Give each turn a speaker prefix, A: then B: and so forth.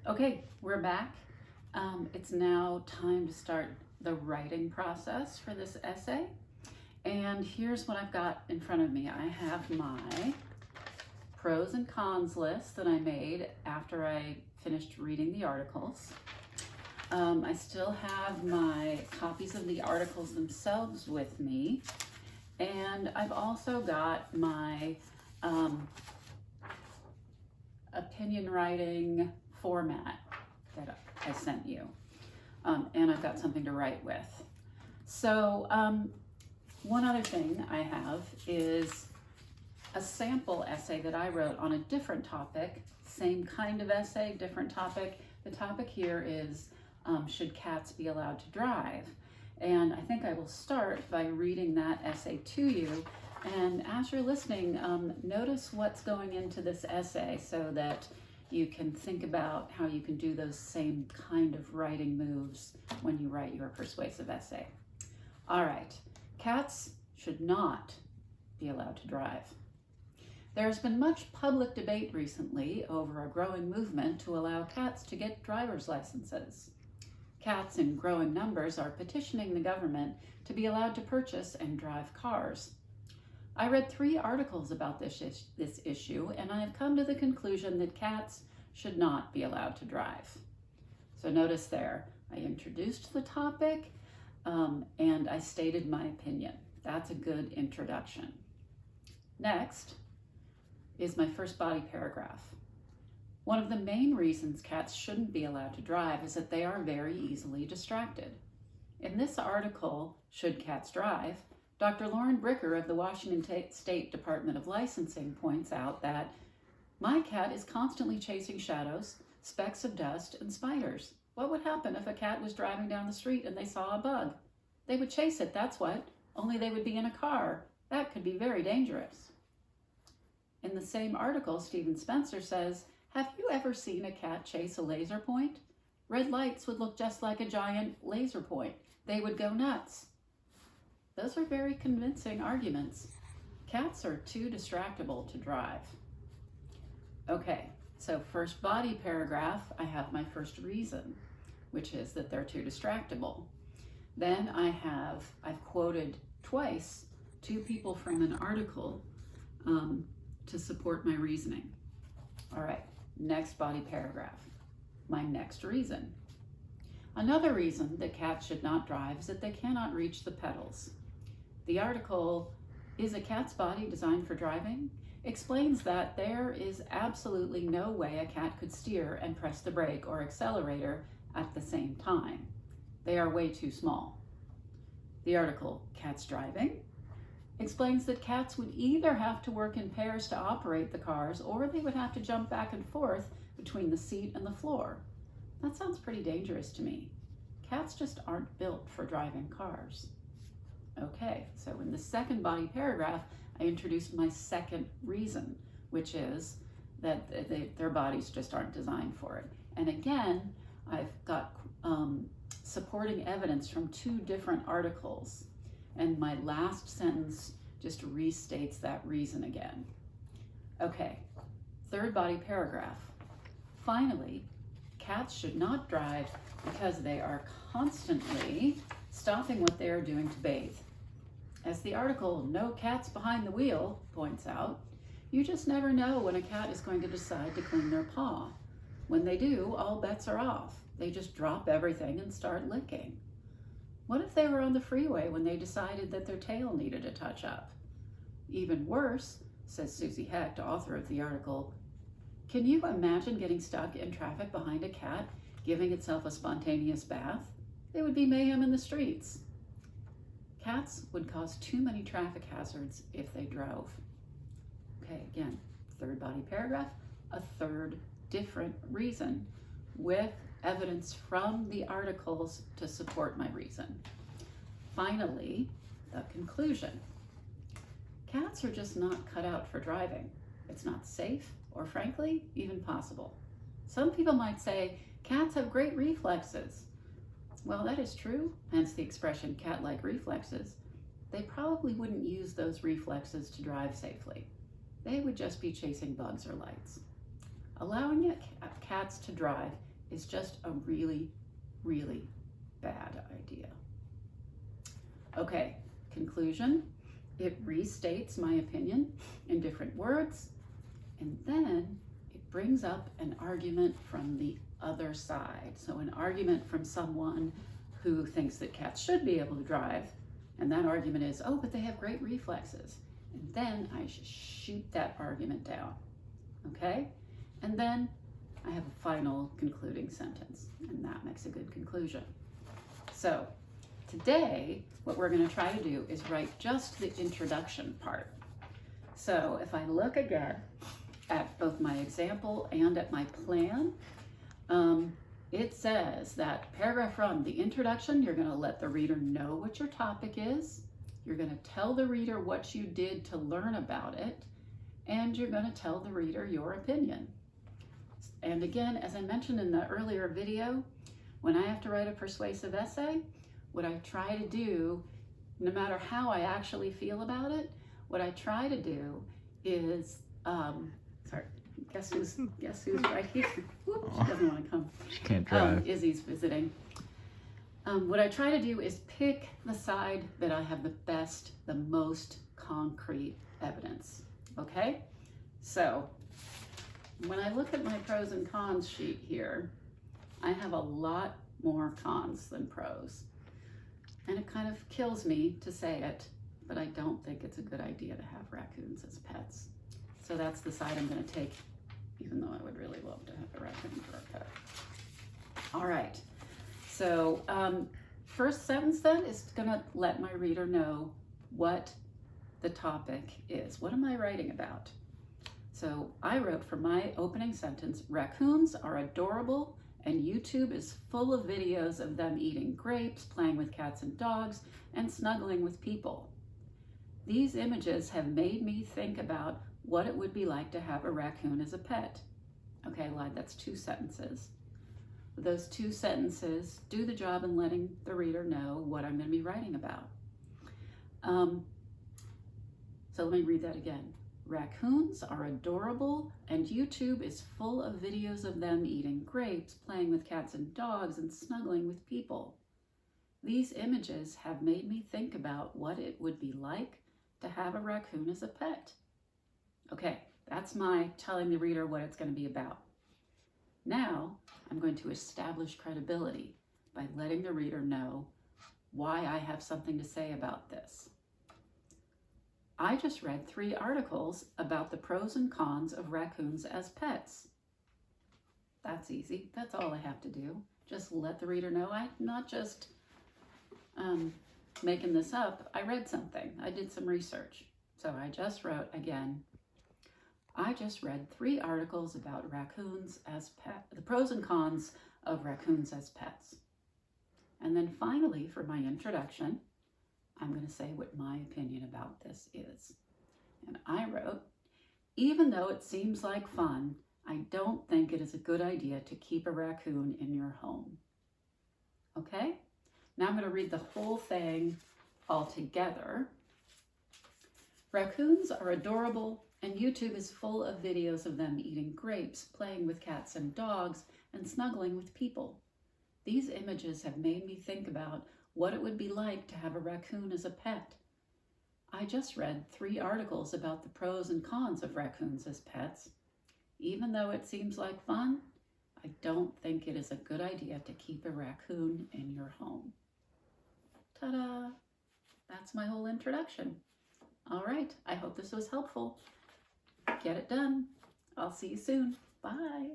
A: Okay, we're back. It's now time to start the writing process for this essay. And here's what I've got in front of me. I have my pros and cons list that I made after I finished reading the articles. I still have my copies of the articles themselves with me. And I've also got my opinion writing format that I sent you. And I've got something to write with. So one other thing I have is a sample essay that I wrote on a different topic, same kind of essay, different topic. The topic here is, should cats be allowed to drive? And I think I will start by reading that essay to you. And as you're listening, notice what's going into this essay so that you can think about how you can do those same kind of writing moves when you write your persuasive essay. All right, cats should not be allowed to drive. There's been much public debate recently over a growing movement to allow cats to get driver's licenses. Cats in growing numbers are petitioning the government to be allowed to purchase and drive cars. I read 3 articles about this issue, and I have come to the conclusion that cats should not be allowed to drive. So notice there, I introduced the topic and I stated my opinion. That's a good introduction. Next is my first body paragraph. One of the main reasons cats shouldn't be allowed to drive is that they are very easily distracted. In this article, Should Cats Drive?, Dr. Lauren Bricker of the Washington State Department of Licensing points out that my cat is constantly chasing shadows, specks of dust, and spiders. What would happen if a cat was driving down the street and they saw a bug? They would chase it, that's what, only they would be in a car. That could be very dangerous. In the same article, Stephen Spencer says, have you ever seen a cat chase a laser point? Red lights would look just like a giant laser point. They would go nuts. Those are very convincing arguments. Cats are too distractible to drive. Okay, so first body paragraph, I have my first reason, which is that they're too distractible. Then I've quoted twice 2 people from an article to support my reasoning. All right, next body paragraph, my next reason. Another reason that cats should not drive is that they cannot reach the pedals. The article, Is a Cat's Body Designed for Driving?, explains that there is absolutely no way a cat could steer and press the brake or accelerator at the same time. They are way too small. The article, Cats Driving?, explains that cats would either have to work in pairs to operate the cars or they would have to jump back and forth between the seat and the floor. That sounds pretty dangerous to me. Cats just aren't built for driving cars. Okay, so in the second body paragraph, I introduced my second reason, which is that their bodies just aren't designed for it. And again, I've got supporting evidence from 2 different articles. And my last sentence just restates that reason again. Okay, third body paragraph. Finally, cats should not drive because they are constantly stopping what they are doing to bathe. As the article, No Cats Behind the Wheel, points out, you just never know when a cat is going to decide to clean their paw. When they do, all bets are off. They just drop everything and start licking. What if they were on the freeway when they decided that their tail needed a touch-up? Even worse, says Susie Hecht, author of the article, can you imagine getting stuck in traffic behind a cat giving itself a spontaneous bath? It would be mayhem in the streets. Cats would cause too many traffic hazards if they drove. Okay, again, third body paragraph, a third different reason with evidence from the articles to support my reason. Finally, the conclusion. Cats are just not cut out for driving. It's not safe or, frankly, even possible. Some people might say, cats have great reflexes. Well, that is true, hence the expression cat-like reflexes. They probably wouldn't use those reflexes to drive safely. They would just be chasing bugs or lights. Allowing cats to drive is just a really, really bad idea. Okay, conclusion. It restates my opinion in different words, and then it brings up an argument from the other side. So an argument from someone who thinks that cats should be able to drive, and that argument is, oh, but they have great reflexes. And then I shoot that argument down, okay? And then I have a final concluding sentence, and that makes a good conclusion. So today, what we're going to try to do is write just the introduction part. So if I look again at both my example and at my plan, it says that paragraph 1, the introduction, you're going to let the reader know what your topic is. You're going to tell the reader what you did to learn about it, and you're going to tell the reader your opinion. And again, as I mentioned in the earlier video, when I have to write a persuasive essay, what I try to do, no matter how I actually feel about it, what I try to do is, sorry, guess who's right here? Whoop, she doesn't want to come.
B: She can't drive.
A: Izzy's visiting. What I try to do is pick the side that I have the most concrete evidence, okay? So when I look at my pros and cons sheet here, I have a lot more cons than pros. And it kind of kills me to say it, but I don't think it's a good idea to have raccoons as pets. So that's the side I'm going to take, even though I would really love to have a raccoon for a pet. All right. So first sentence then is going to let my reader know what the topic is. What am I writing about? So I wrote for my opening sentence, raccoons are adorable and YouTube is full of videos of them eating grapes, playing with cats and dogs, and snuggling with people. These images have made me think about what it would be like to have a raccoon as a pet. Okay, I lied, that's 2 sentences. Those 2 sentences do the job in letting the reader know what I'm going to be writing about. So let me read that again. Raccoons are adorable, and YouTube is full of videos of them eating grapes, playing with cats and dogs, and snuggling with people. These images have made me think about what it would be like to have a raccoon as a pet. Okay, that's my telling the reader what it's going to be about. Now, I'm going to establish credibility by letting the reader know why I have something to say about this. I just read 3 articles about the pros and cons of raccoons as pets. That's easy. That's all I have to do. Just let the reader know I'm not just making this up. I read something. I did some research. So I just wrote again, I just read 3 articles about raccoons as pets, the pros and cons of raccoons as pets. And then finally, for my introduction, I'm going to say what my opinion about this is. And I wrote, even though it seems like fun, I don't think it is a good idea to keep a raccoon in your home. Okay? Now I'm going to read the whole thing all together. Raccoons are adorable, and YouTube is full of videos of them eating grapes, playing with cats and dogs, and snuggling with people. These images have made me think about what it would be like to have a raccoon as a pet. I just read 3 articles about the pros and cons of raccoons as pets. Even though it seems like fun, I don't think it is a good idea to keep a raccoon in your home. Ta-da! That's my whole introduction. All right, I hope this was helpful. Get it done. I'll see you soon. Bye.